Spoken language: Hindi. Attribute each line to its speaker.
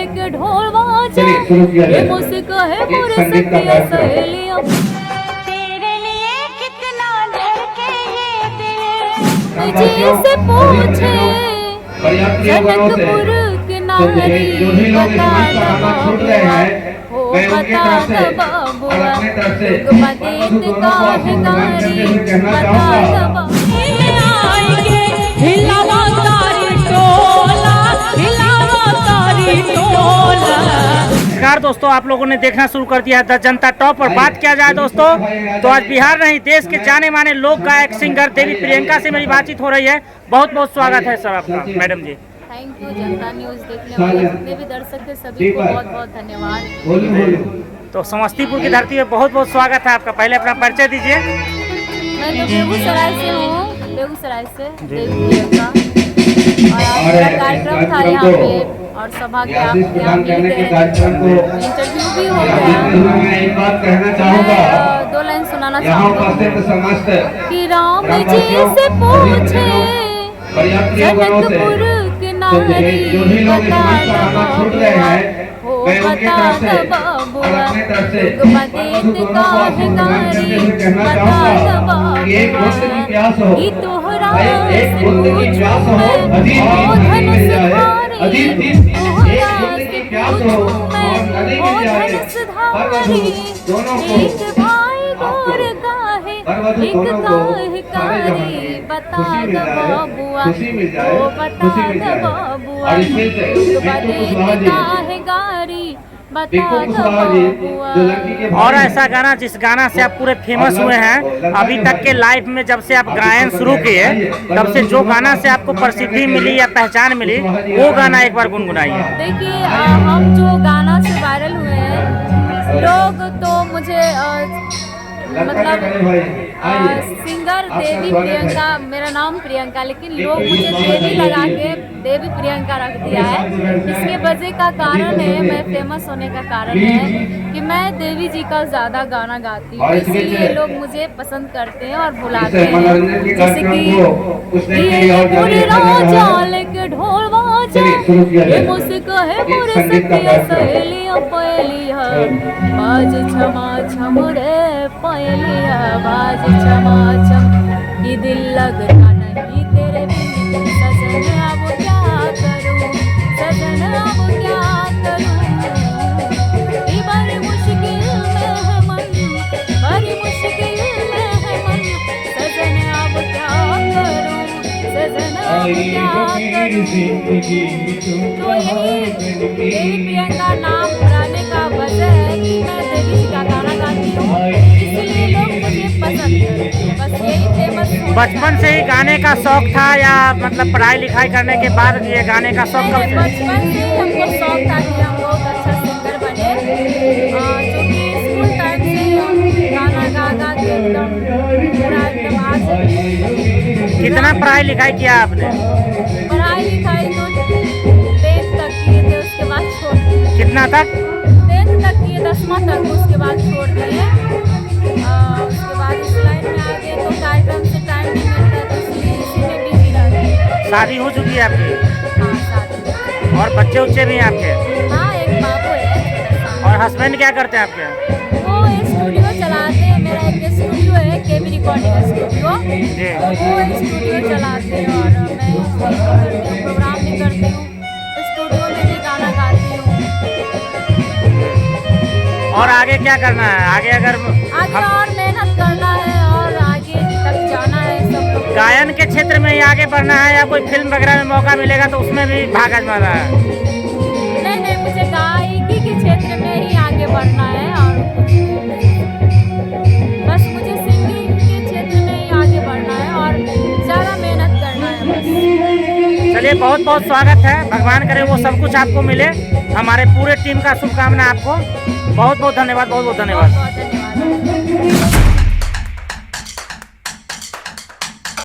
Speaker 1: के ढोल बाजा ये मुझको है मोरे सखिया सहेलियां तेरे लिए कितना धड़के ये दिल जी से पूछे जनकपुर के नारी बता हो बता बाबुआ मदीन का भिखारी बता आएंगे हिलावा तारी टोला हिलावा तारी टोला।
Speaker 2: नमस्कार दोस्तों, आप लोगों ने देखना शुरू कर दिया है द जनता टॉप। और बात किया जाए दोस्तों तो आज बिहार नहीं देश के जाने माने लोक गायक सिंगर देवी प्रियंका से मेरी बातचीत हो रही है। बहुत बहुत स्वागत है सर आपका madam ji.
Speaker 1: Thank you. Janata news देखने वाले जितने भी दर्शक थे सभी को बहुत बहुत धन्यवाद।
Speaker 2: तो समस्तीपुर की धरती में बहुत बहुत स्वागत है आपका। पहले अपना परिचय दीजिए।
Speaker 1: मैं तो बेगूसराय से हूँ, बेगूसराय से देवी प्रियंका। और आपका कार्यक्रम था यहाँ पे और सभा के आप यहाँ मिल गए, इंटरव्यू भी हो गया। मैं 2 लाइन सुनाना चाहूँगा कि राम जी से पूछे जनकपुर के नारी बता हो बता बाबुआ मदीन का भिखारी बता बाबुआ ई तोहरा से पूछूं मैं ओ धनुष धारी तोहरा से पूछूं मैं ओ धनुष धारी एक भाई गोर काहे एक काहे कारी बता बाबुआ ओ बता बाबुआ मदीन काहे गारी
Speaker 2: और ऐसा गाना जिस गाना से आप पूरे फेमस हुए हैं अभी तक के लाइफ में, जब से आप गायन शुरू किए तब से जो गाना से आपको प्रसिद्धि मिली या पहचान मिली वो गाना एक बार गुनगुनाइए।
Speaker 1: देखिए हम जो गाना से वायरल हुए हैं लोग तो मुझे मतलब सिंगर देवी प्रियंका, मेरा नाम प्रियंका, लेकिन लोग मुझे देवी लगा के देवी प्रियंका रख दिया है। इसके वजह का कारण है, मैं फेमस होने का कारण है कि मैं देवी जी का ज़्यादा गाना गाती हूँ, इसीलिए लोग मुझे पसंद करते हैं और बुलाते हैं। जैसे कि पूरे राजा लेके ढोल बाजा ये मुझको है मोरे सखिया सहेलियां पहेलियां बाज छमा छम रे पहेलियां बाज छमा छम कि दिल लगता नहीं तेरे बिन सजन अब क्या करूं सजन अब क्या करूं ये बड़ी मुश्किल में है मन बड़ी मुश्किल में है मन सजन अब क्या करूं सजन अब क्या करूं। तो यही देवी प्रियंका नाम बुलाने का वजह है कि मैं देवी जी का गाना गाती हूँ, इसलिए लोग मुझे पसंद करते हैं। बस यही फेमस।
Speaker 2: बचपन से ही गाने का शौक था या मतलब पढ़ाई लिखाई करने के बाद ये गाने का शौक कब से?
Speaker 1: बचपन से हमको शौक था कि हम बहुत अच्छा सिंगर बने, जो कि स्कूल टाइम से गाना गा गा के एकदम पूरा एकदम आज।
Speaker 2: कितना पढ़ाई लिखाई किया आपने?
Speaker 1: पढ़ाई लिखाई तो 10th तक किए थे, उसके बाद छोड़ दिए।
Speaker 2: कितना तक?
Speaker 1: 10th तक किए, 10वां तक, उसके बाद छोड़ दिए। उसके बाद इस लाइन में आ गए तो कार्यक्रम से टाइम नहीं मिलता, तो इसलिए इसी में बिजी रहते।
Speaker 2: शादी हो चुकी है आपकी?
Speaker 1: हाँ शादी।
Speaker 2: और बच्चे उच्चे भी हैं आपके?
Speaker 1: हाँ एक बाबू है।
Speaker 2: और हस्बैंड क्या करते हैं आपके?
Speaker 1: वो स्टूडियो चलाते हैं, मेरा एक स्टूडियो है केबी रिकॉर्डिंग स्टूडियो, वो स्टूडियो चलाते हैं और मैं प्रोग्राम भी करती हूँ, स्टूडियो में भी गाना गाती हूँ।
Speaker 2: और आगे क्या करना है? आगे
Speaker 1: और मेहनत करना है और आगे तक जाना है सब लोग।
Speaker 2: गायन के क्षेत्र में ही आगे बढ़ना है या कोई फिल्म वगैरह में मौका मिलेगा तो उसमें भी भाग आजमाना है?
Speaker 1: नहीं, मुझे गायकी के क्षेत्र में ही आगे बढ़ना है और बस मुझे सिंगिंग के क्षेत्र में ही आगे बढ़ना है और ज़्यादा मेहनत करना है बस।
Speaker 2: चलिए बहुत बहुत स्वागत है, भगवान करे वो सब कुछ आपको मिले। हमारे पूरे टीम का शुभकामना आपको। बहुत बहुत धन्यवाद, बहुत बहुत धन्यवाद।
Speaker 1: बहुत धन्यवाद।